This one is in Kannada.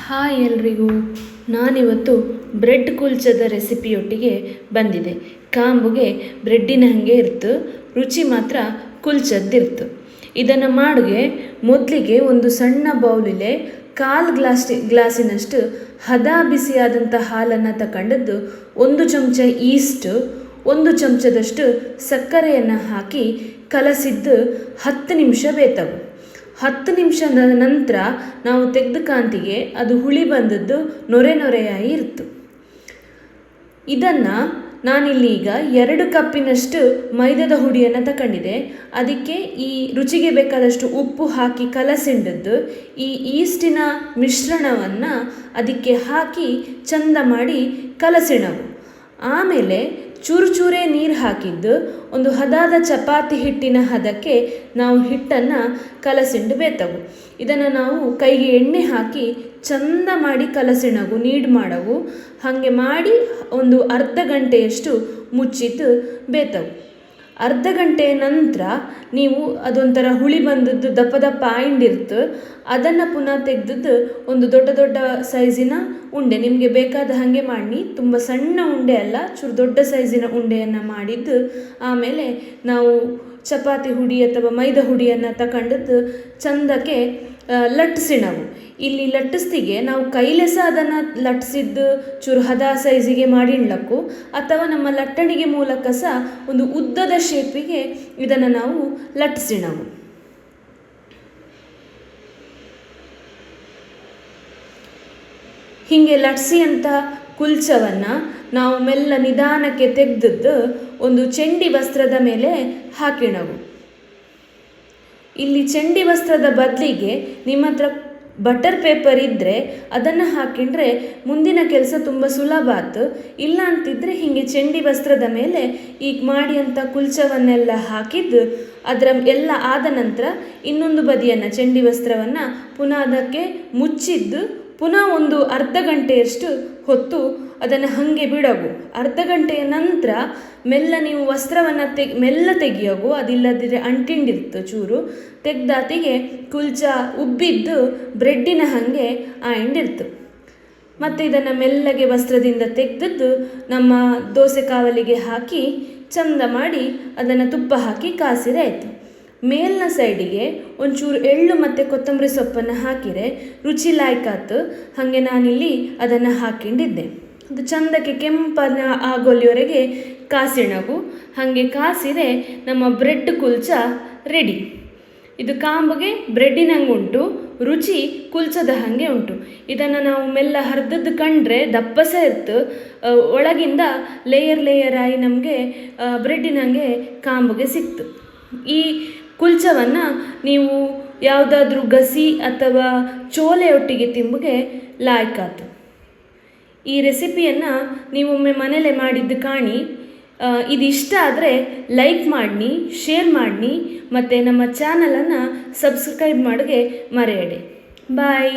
ಹಾಯ್ ಎಲ್ರಿಗೂ. ನಾನಿವತ್ತು ಬ್ರೆಡ್ ಕುಲ್ಚದ ರೆಸಿಪಿಯೊಟ್ಟಿಗೆ ಬಂದಿದೆ. ಕಾಂಬುಗೆ ಬ್ರೆಡ್ಡಿನ ಹಾಗೆ ಇರ್ತು, ರುಚಿ ಮಾತ್ರ ಕುಲ್ಚದ್ದಿರ್ತು. ಇದನ್ನು ಮಾಡೋಗೆ ಮೊದಲಿಗೆ ಒಂದು ಸಣ್ಣ ಬೌಲಿಲೆ 1/4 ಗ್ಲಾಸಿನಷ್ಟು ಹದ ಬಿಸಿಯಾದಂಥ ಹಾಲನ್ನು ತಗೊಂಡದ್ದು, 1 ಚಮಚ ಈಸ್ಟು, 1 ಚಮಚದಷ್ಟು ಸಕ್ಕರೆಯನ್ನು ಹಾಕಿ ಕಲಸಿದ್ದು 10 ನಿಮಿಷ ಬೇತವು. 10 ನಿಮಿಷದ ನಂತರ ನಾವು ತೆಗೆದ ಕಾಂತಿಗೆ ಅದು ಹುಳಿ ಬಂದದ್ದು ನೊರೆ ನೊರೆಯಾಗಿ ಇರ್ತು. ಇದನ್ನು ನಾನಿಲ್ಲಿ ಈಗ 2 ಕಪ್ಪಿನಷ್ಟು ಮೈದಾದ ಹುಡಿಯನ್ನು ತಗೊಂಡಿದೆ. ಅದಕ್ಕೆ ಈ ರುಚಿಗೆ ಬೇಕಾದಷ್ಟು ಉಪ್ಪು ಹಾಕಿ ಕಲಸಿಂಡದ್ದು ಈ ಈಸ್ಟಿನ ಮಿಶ್ರಣವನ್ನು ಅದಕ್ಕೆ ಹಾಕಿ ಚಂದ ಮಾಡಿ ಕಲಸಿಣವು. ಆಮೇಲೆ ಚೂರು ಚೂರೇ ನೀರು ಹಾಕಿದ್ದು ಒಂದು ಹದಾದ ಚಪಾತಿ ಹಿಟ್ಟಿನ ಹದಕ್ಕೆ ನಾವು ಹಿಟ್ಟನ್ನು ಕಲಸಿಂಡು ಬೇತವು. ಇದನ್ನು ನಾವು ಕೈಗೆ ಎಣ್ಣೆ ಹಾಕಿ ಚಂದ ಮಾಡಿ ಕಲಸಿಣವು, ನೀಡು ಮಾಡವು. ಹಾಗೆ ಮಾಡಿ ಒಂದು ಅರ್ಧ ಗಂಟೆಯಷ್ಟು ಮುಚ್ಚಿದ್ದು ಬೇತವು. ಅರ್ಧ ಗಂಟೆಯ ನಂತರ ನೀವು ಅದೊಂಥರ ಹುಳಿ ಬಂದದ್ದು ದಪ್ಪ ದಪ್ಪ ಆಯಿಂಡಿರ್ತು, ಅದನ್ನು ಪುನಃ ತೆಗೆದದ್ದು ಒಂದು ದೊಡ್ಡ ದೊಡ್ಡ ಸೈಜಿನ ಉಂಡೆ, ನಿಮಗೆ ಬೇಕಾದ ಹಾಗೆ ಮಾಡಿ, ತುಂಬ ಸಣ್ಣ ಉಂಡೆ ಅಲ್ಲ, ಚೂರು ದೊಡ್ಡ ಸೈಜಿನ ಉಂಡೆಯನ್ನು ಮಾಡಿದ್ದು. ಆಮೇಲೆ ನಾವು ಚಪಾತಿ ಹುಡಿ ಅಥವಾ ಮೈದಾ ಹುಡಿಯನ್ನು ತಗೊಂಡದ್ದು ಚಂದಕ್ಕೆ ಲಟ್ಟಿಸಿಣವು. ಇಲ್ಲಿ ಲಟ್ಟಿಸ್ತಿಗೆ ನಾವು ಕೈಲೇ ಸಹ ಅದನ್ನು ಲಟ್ಟಿಸಿದ್ದು ಚೂರು ಹದ ಸೈಜಿಗೆ ಮಾಡಿಡ್ಲಕ್ಕು, ಅಥವಾ ನಮ್ಮ ಲಟ್ಟಣಿಗೆ ಮೂಲಕ ಸಹ ಒಂದು ಉದ್ದದ ಶೇಪಿಗೆ ಇದನ್ನು ನಾವು ಲಟ್ಟಿಸಿಣವು. ಹೀಗೆ ಲಟ್ಸಿ ಅಂತ ಕುಲ್ಚವನ್ನು ನಾವು ಮೆಲ್ಲ ನಿಧಾನಕ್ಕೆ ತೆಗೆದದ್ದು ಒಂದು ಚೆಂಡಿ ವಸ್ತ್ರದ ಮೇಲೆ ಹಾಕಿಣವು. ಇಲ್ಲಿ ಚೆಂಡಿ ವಸ್ತ್ರದ ಬದಲಿಗೆ ನಿಮ್ಮ ಹತ್ರ ಬಟರ್ ಪೇಪರ್ ಇದ್ದರೆ ಅದನ್ನು ಹಾಕಿಂಡ್ರೆ ಮುಂದಿನ ಕೆಲಸ ತುಂಬ ಸುಲಭ ಆಯ್ತು. ಇಲ್ಲ ಅಂತಿದ್ರೆ ಹೀಗೆ ಚೆಂಡಿ ವಸ್ತ್ರದ ಮೇಲೆ ಈಗ ಮಾಡಿ ಅಂತ ಕುಲ್ಚವನ್ನೆಲ್ಲ ಹಾಕಿದ್ದು ಅದರ ಎಲ್ಲ ಆದ ನಂತರ ಇನ್ನೊಂದು ಬದಿಯನ್ನು ಚೆಂಡಿ ವಸ್ತ್ರವನ್ನು ಪುನಃ ಅದಕ್ಕೆ ಮುಚ್ಚಿದ್ದು ಪುನಃ ಒಂದು ಅರ್ಧ ಗಂಟೆಯಷ್ಟು ಹೊತ್ತು ಅದನ್ನು ಹಾಗೆ ಬಿಡೋವು. ಅರ್ಧ ಗಂಟೆಯ ನಂತರ ಮೆಲ್ಲ ನೀವು ವಸ್ತ್ರವನ್ನು ಮೆಲ್ಲ ತೆಗಿಯೋವು, ಅದಿಲ್ಲದಿದ್ದರೆ ಅಂಟಿಂಡಿರ್ತು ಚೂರು. ತೆಗ್ದಾತಿಗೆ ಕುಲ್ಚ ಉಬ್ಬಿದ್ದು ಬ್ರೆಡ್ಡಿನ ಹಾಗೆ ಆಯಿಂಡಿರ್ತು. ಮತ್ತು ಇದನ್ನು ಮೆಲ್ಲಗೆ ವಸ್ತ್ರದಿಂದ ತೆಗೆದದ್ದು ನಮ್ಮ ದೋಸೆ ಕಾವಲಿಗೆ ಹಾಕಿ ಚಂದ ಮಾಡಿ ಅದನ್ನು ತುಪ್ಪ ಹಾಕಿ ಕಾಸಿರೆ ಆಯಿತು. ಮೇಲಿನ ಸೈಡಿಗೆ ಒಂಚೂರು ಎಳ್ಳು ಮತ್ತು ಕೊತ್ತಂಬರಿ ಸೊಪ್ಪನ್ನು ಹಾಕಿರೆ ರುಚಿ ಲಾಯ್ಕಾತು. ಹಾಗೆ ನಾನಿಲ್ಲಿ ಅದನ್ನು ಹಾಕಿಂಡಿದ್ದೆ. ಅದು ಚಂದಕ್ಕೆ ಕೆಂಪನ ಆಗೋಲಿವರೆಗೆ ಕಾಸಿಣವು. ಹಾಗೆ ಕಾಸಿರೆ ನಮ್ಮ ಬ್ರೆಡ್ ಕುಲ್ಚ ರೆಡಿ. ಇದು ಕಾಂಬುಗೆ ಬ್ರೆಡ್ಡಿನಂಗೆ ಉಂಟು, ರುಚಿ ಕುಲ್ಚದ ಹಾಗೆ ಉಂಟು. ಇದನ್ನು ನಾವು ಮೆಲ್ಲ ಹರಿದದ್ದು ಕಂಡ್ರೆ ದಪ್ಪ ಸಹ ಇರ್ತು, ಒಳಗಿಂದ ಲೇಯರ್ ಆಗಿ ನಮಗೆ ಬ್ರೆಡ್ಡಿನಂಗೆ ಕಾಂಬುಗೆ ಸಿಕ್ತು. ಈ ಕುಲ್ಚವನ್ನು ನೀವು ಯಾವುದಾದ್ರೂ ಗಸಿ ಅಥವಾ ಚೋಲೆಯೊಟ್ಟಿಗೆ ತಿಂಬುಗೆ ಲಾಯ್ಕಾತು. ಈ ರೆಸಿಪಿಯನ್ನು ನೀವೊಮ್ಮೆ ಮನೇಲೆ ಮಾಡಿದ್ದು ಕಾಣಿ. ಇದಿಷ್ಟ ಆದರೆ ಲೈಕ್ ಮಾಡಿ, ಶೇರ್ ಮಾಡಿ, ಮತ್ತು ನಮ್ಮ ಚಾನಲನ್ನು ಸಬ್ಸ್ಕ್ರೈಬ್ ಮಾಡೋಕ್ಕೆ ಮರೆಯಡಿ. ಬಾಯ್.